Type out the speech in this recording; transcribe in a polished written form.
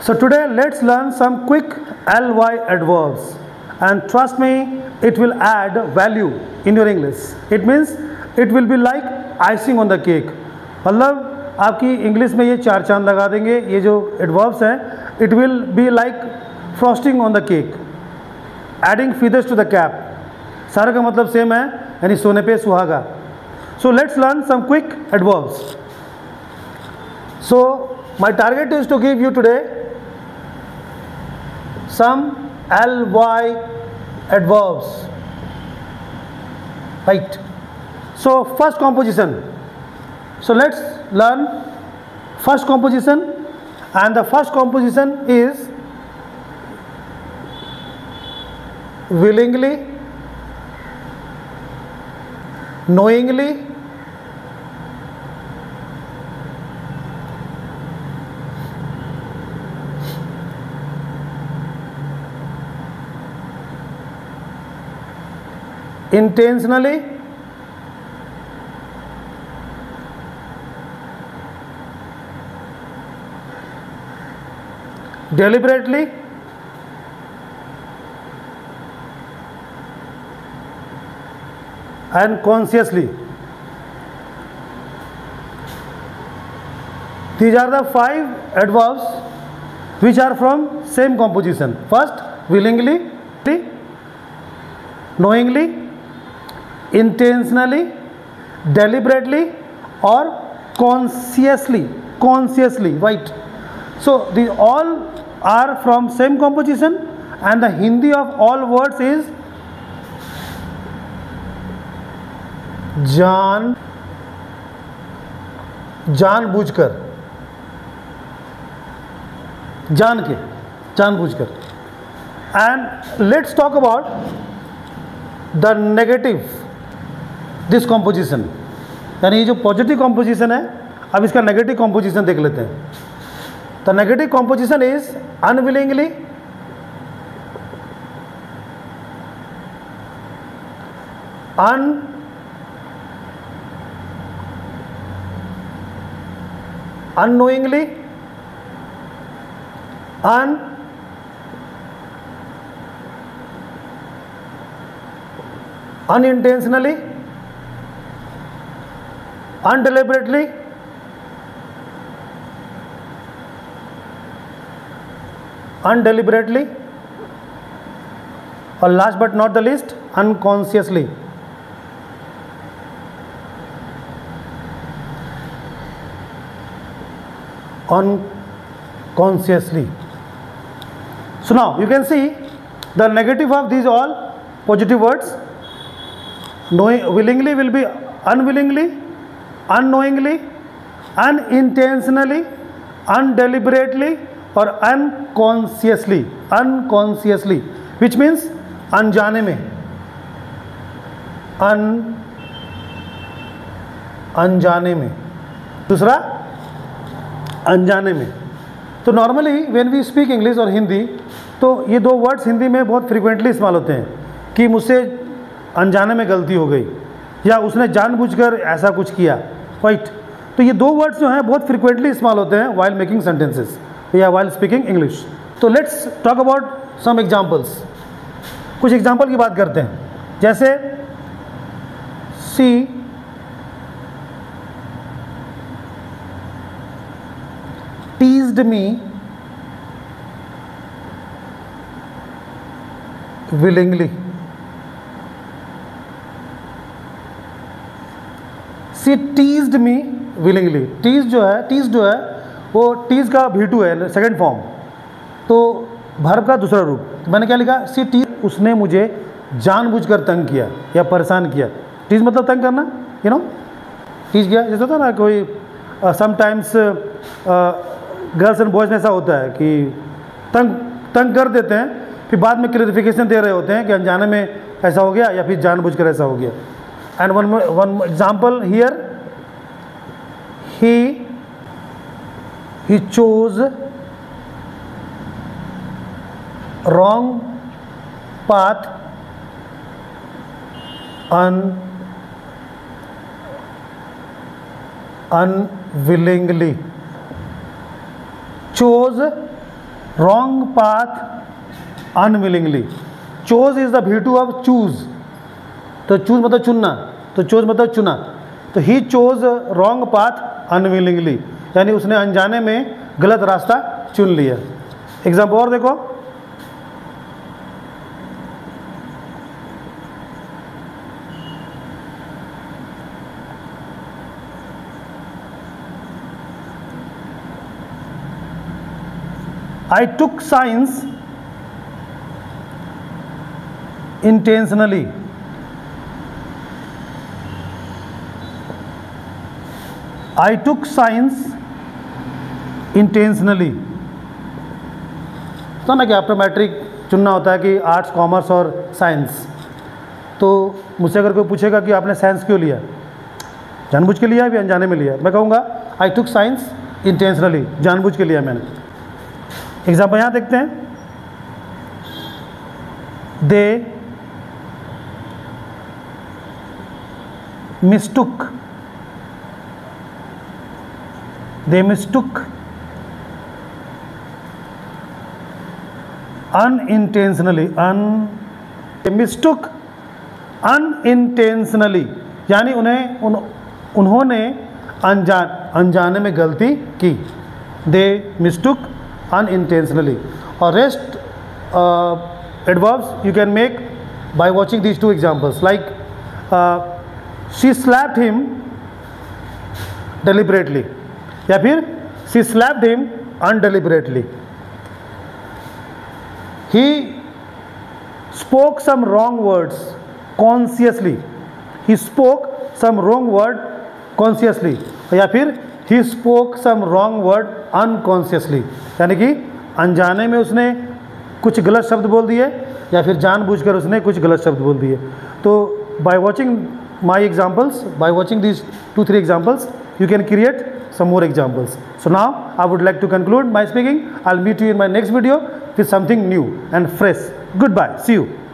So today let's learn some quick ly adverbs, and trust me, it will add value in your English. It means it will be like icing on the cake. मतलब आपकी English में ये चार चांद लगा देंगे. ये जो एडवर्ब्स हैं, it will be like frosting on the cake, adding feathers to the cap. सारा का मतलब सेम है, यानी सोने पे सुहागा. So let's learn some quick adverbs. So my target is to give you today some ly adverbs, right? So first composition. So let's learn first composition, and the first composition is willingly, knowingly, intentionally, deliberately, and consciously. These are the 5 adverbs which are from same composition. First, willingly, knowingly, intentionally, deliberately, or consciously, right? So these all are from same composition, and the Hindi of all words is जानबूझकर, जानबूझकर. And let's talk about the negative this composition. यानी ये जो positive composition है, अब इसका negative composition देख लेते हैं. The negative composition is unwillingly, unknowingly, unintentionally, undeliberately, or last but not the least, unconsciously. Unconsciously. So now you can see the negative of these all positive words. Willingly will be unwillingly, unknowingly, unintentionally, undeliberately, or unconsciously, which means अनजाने में, अनजाने में. दूसरा अनजाने में. तो normally when we speak English और हिंदी, तो ये दो वर्ड्स हिंदी में बहुत फ्रिक्वेंटली इस्तेमाल होते हैं कि मुझसे अनजाने में गलती हो गई, या उसने जानबूझकर ऐसा कुछ किया, राइट? तो ये दो वर्ड्स जो हैं बहुत फ्रिक्वेंटली इस्तेमाल होते हैं वाइल मेकिंग सेंटेंसेस या वाइल स्पीकिंग इंग्लिश. तो let's talk about some examples. कुछ एग्जांपल की बात करते हैं. जैसे सी teased me willingly. She teased me willingly. tease जो है वो tease का V2 है, सेकेंड फॉर्म, तो वर्ब का दूसरा रूप. तो मैंने क्या लिखा? she teased, उसने मुझे जानबूझकर तंग किया या परेशान किया. tease मतलब तंग करना, यू नो. tease किया जैसे होता है ना, कोई समटाइम्स गर्ल्स एंड बॉयज़ में ऐसा होता है कि तंग कर देते हैं, फिर बाद में क्लैरिफिकेशन दे रहे होते हैं कि अनजाने में ऐसा हो गया या फिर जानबूझकर ऐसा हो गया. And one example here, he chose wrong path unwillingly. Chose wrong path unwillingly. chose is the V2 of choose. तो choose मतलब चुनना, तो chose मतलब चुना. तो he chose wrong path unwillingly, यानी उसने अनजाने में गलत रास्ता चुन लिया. एग्जाम्पल और देखो, I took science intentionally. I took science intentionally. तो ना कि आफ्टर मैट्रिक चुनना होता है कि आर्ट्स, कॉमर्स और साइंस. तो मुझसे अगर कोई पूछेगा कि आपने साइंस क्यों लिया, जानबूझ के लिया या अनजाने में लिया, मैं कहूँगा आई टुक साइंस इंटेंशनली, जानबूझ के लिया मैंने. एग्जाम्पल यहाँ देखते हैं. दे mistook unintentionally, यानी उन्होंने अनजाने में गलती की. दे मिस्टुक unintentionally. और rest adverbs you can make by watching these two examples, like she slapped him deliberately, या फिर she slapped him undeliberately. He spoke some wrong words consciously. He spoke some wrong word consciously, या फिर he spoke some wrong word unconsciously, यानी कि अनजाने में उसने कुछ गलत शब्द बोल दिए या फिर जानबूझकर उसने कुछ गलत शब्द बोल दिए. तो by watching my examples, by watching these 2-3 examples, you can create some more examples. So now I would like to conclude my speaking. I'll meet you in my next video with something new and fresh. Goodbye. See you.